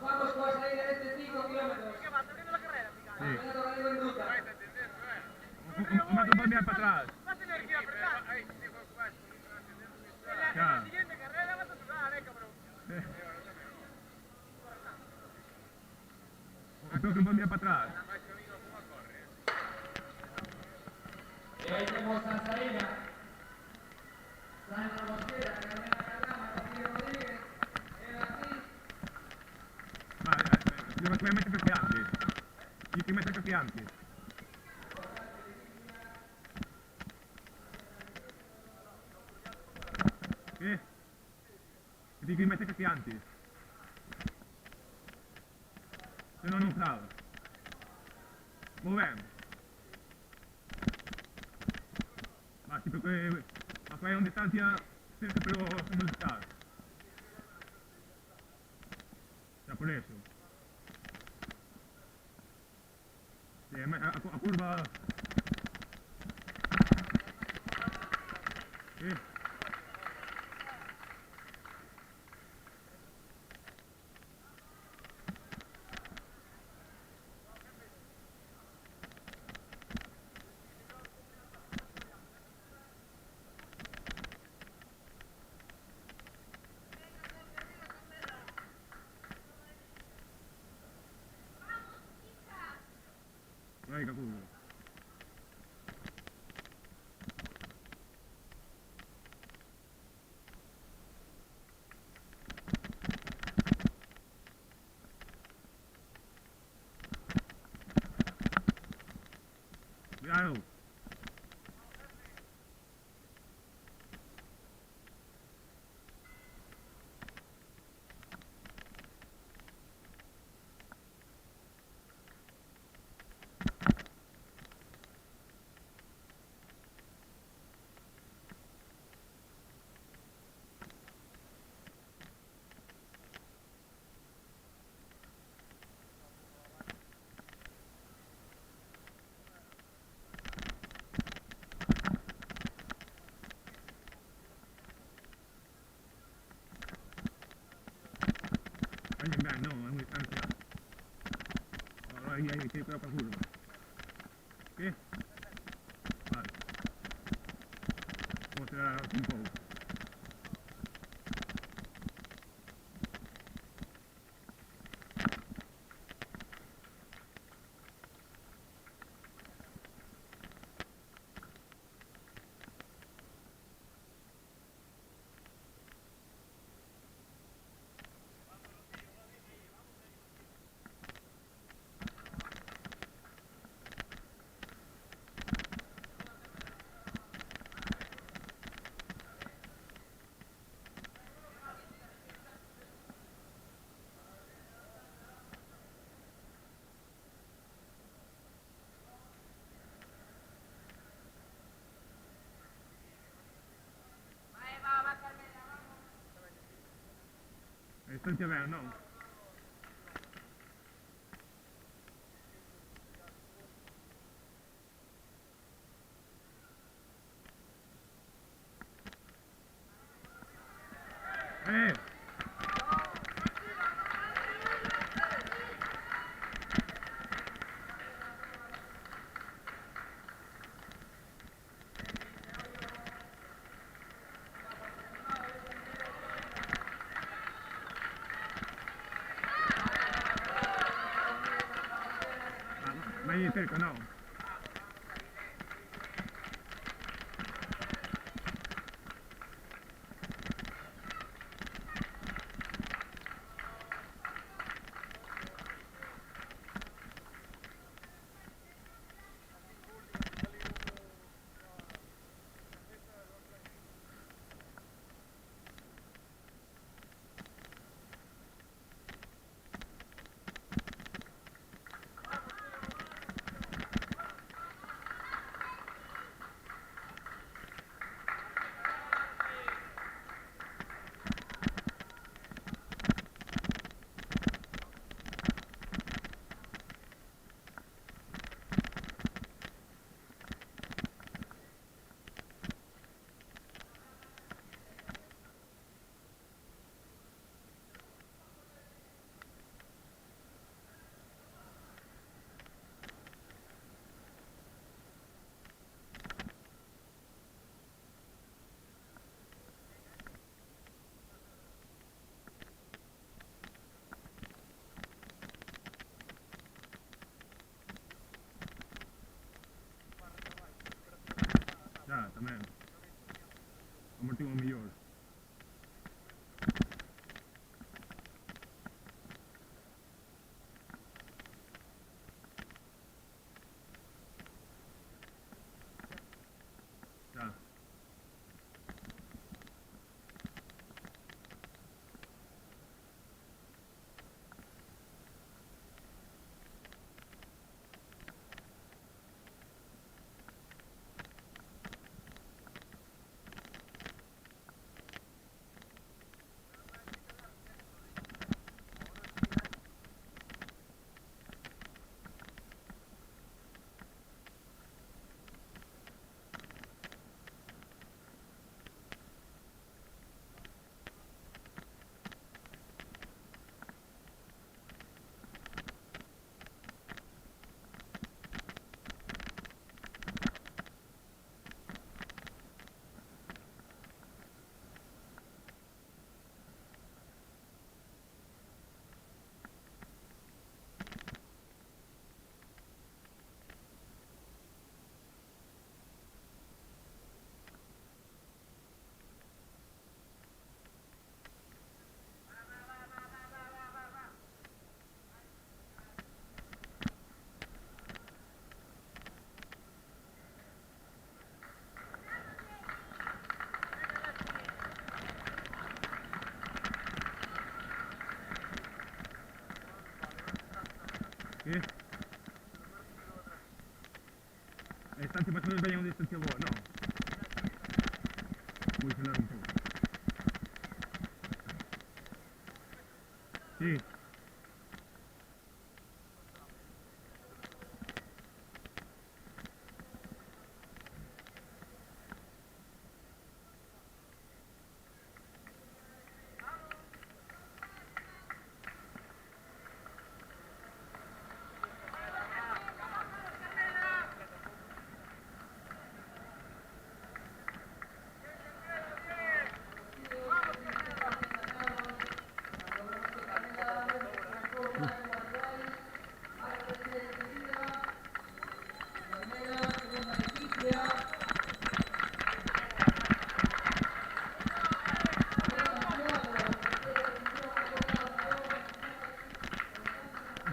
Vamos a salir de este 5 kilómetros. ¿Qué va? ¿Está abriendo la carrera? Sí. En ruta. Un metro para mirar para atrás. Vas a tener que ir a apretar. En la siguiente carrera vas a sudar, cabrón. Tengo que mirar para atrás. Y ahí tenemos a Sarina. Sandra Mosquera, Carolina Cardama, Camilo Rodríguez, Eva Asís. Voy a meter que antes. Y que meter que antes. ¿Qué? Dico che metter che antes. Se no non stavo. Muovendo. Ma tipo che... Ma qua è una distanza cerca però non sta. Ya por eso. Sí, a curva... ¿Qué? Vai capullo. Cuidado. No, è una distanza. Allora hai che quella curva. Che? Vale. Mostrerà un po'. Distancia vera, no? Eh! Vai cerca, no? também. Amortigua melhor. Já. Che? Stanti facendo il bagno di stanti a voi, no? Puoi frenare un po'. Sì.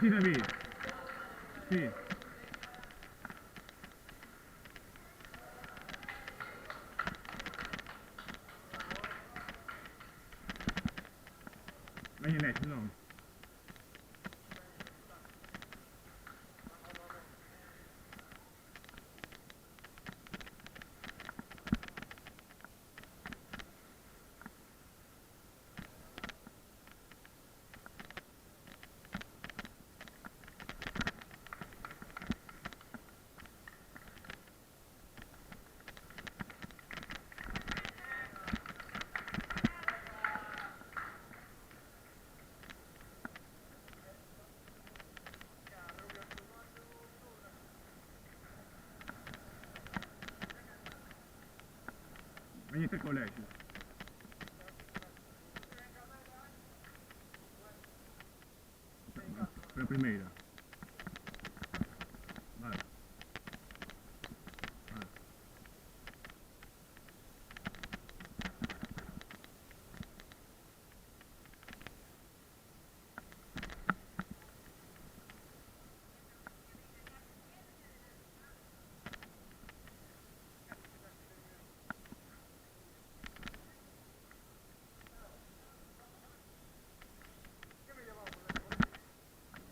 Sì, David. Sì. Bagno letto, no? Bagno te collegio. Per la primera. Vai. Vai.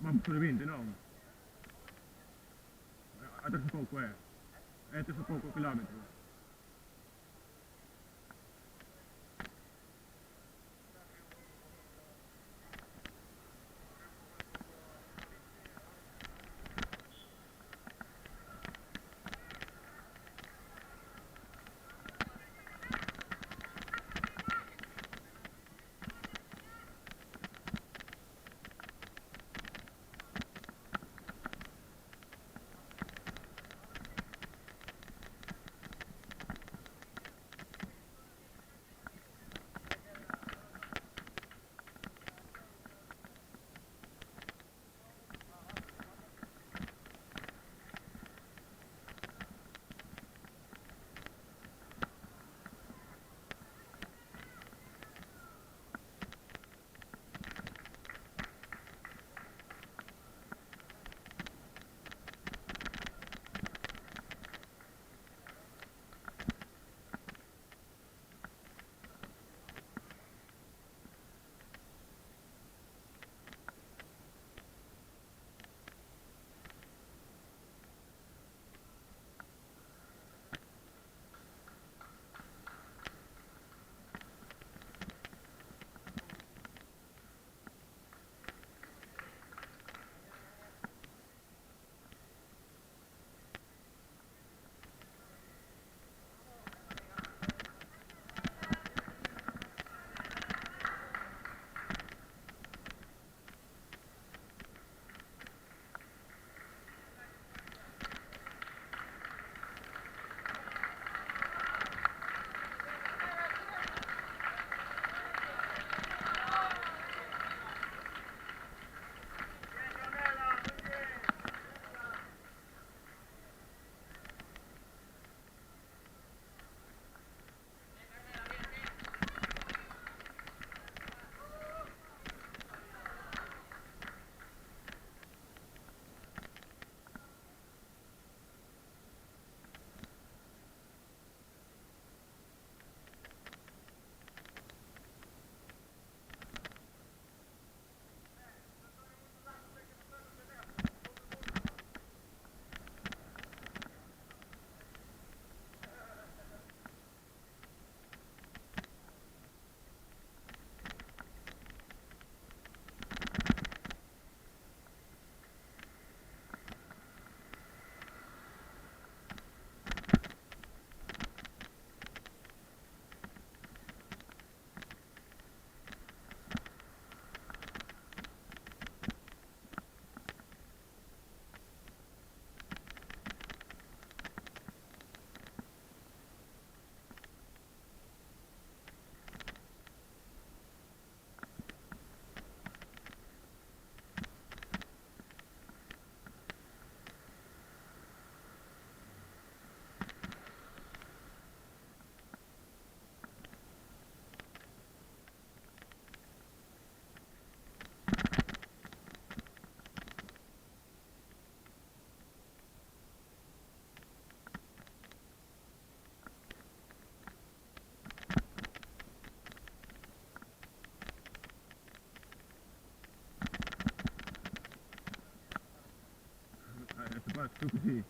Ma assolutamente no. Adesso poco adesso poco chilometro. Vas, tú que sí.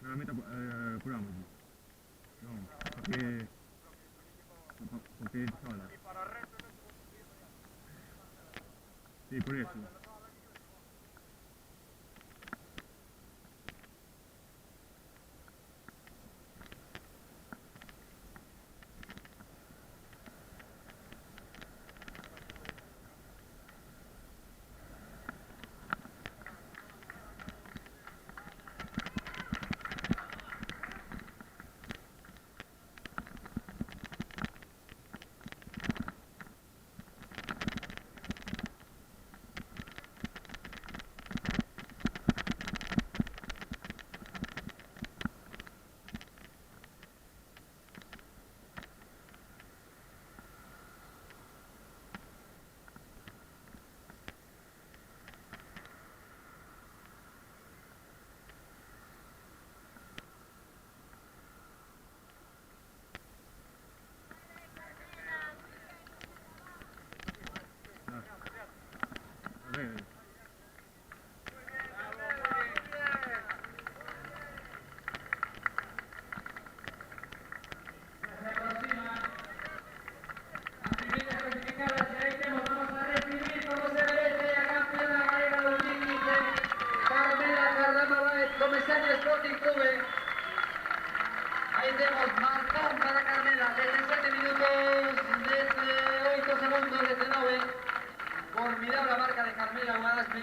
La meta curamos. No, porque sola. Sí, por eso. A ver. Se aproxima. Las primeras clasificadas y ahí tenemos, vamos a recibir como se merece la campeona galega 2015, Carmela Cardama Báez, Comesaña Sporting Club. Ahí tenemos marcón para Carmela, 17 minutos, 8 segundos, 19. Formidable marca de Carmela Báez.